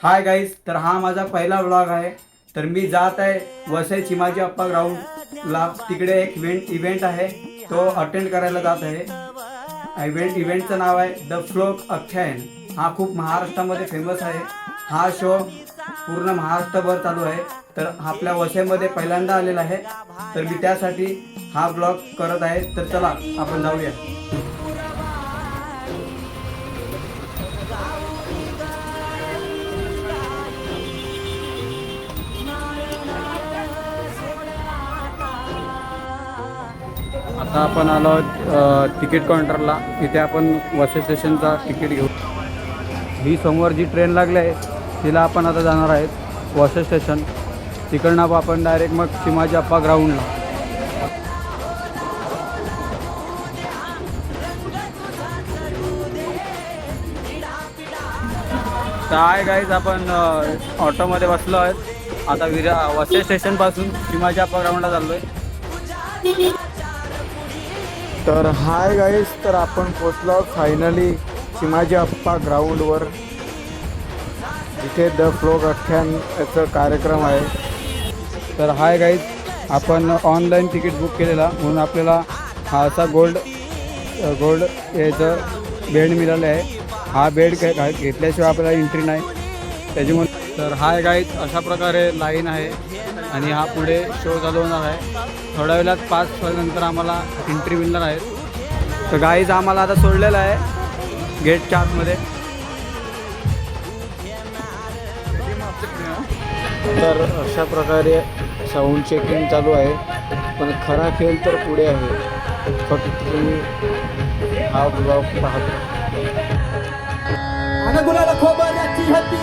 Hi guys, तर हा माझा पहिला व्लॉग आहे. तर मी जात आहे वसई चिमाजी अप्पा ग्राउंडला. तिकडे एक इव्हेंट आहे, तो अटेंड करायला जात आहे. इव्हेंटचं नाव आहे द फ्लोक अख्यायन. हा खूप महाराष्ट्रामध्ये फेमस आहे. हा शो पूर्ण महाराष्ट्रभर चालू आहे. तर आपल्या वसईमध्ये पहिल्यांदा आलेला आहे. तर मी त्यासाठी हा ब्लॉग करत आहे. तर चला आपण जाऊया. आता आपण आलो आहोत तिकीट काउंटरला. इथे आपण वसई स्टेशनचा तिकीट घेऊ. ही समोर जी ट्रेन लागली आहे तिला आपण आता जाणार आहेत वसई स्टेशन. तिकडनं आपण डायरेक्ट मग चिमाजी अप्पा ग्राउंडला. तर आहे गाईज, आपण ऑटोमध्ये बसलो आहेत. आता वसई स्टेशनपासून चिमाजी अप्पा ग्राउंडला चाललो आहे. तर हाय गाईज, तर आपण पोचलो फायनली चिमाजी अप्पा ग्राउंडवर, जिथे द फ्लोक अख्यानचा कार्यक्रम आहे. तर हाय गाईज, आपण ऑनलाईन तिकीट बुक केलेला म्हणून आपल्याला हा असा गोल्ड याचं बेड मिळालं आहे. हा बेड घेतल्याशिवाय आपल्याला एंट्री नाही त्याच्यामुळे. तर हाय गाईज, अशा प्रकारे लाईन आहे आणि हा पुढे शो चालू होणार आहे. थोड्या वेळात 5 नंतर आम्हाला एंट्री मिळणार आहे. तर गाईज आम्हाला आता सोडलेलं आहे गेटच्या आतमध्ये. तर अशा प्रकारे साऊंड चेकिंग चालू आहे, पण खरा खेळ तर पुढे आहे. फक्त तुम्ही हा ब्लॉग पाहता. गुलाला खोबऱ्याची हत्ती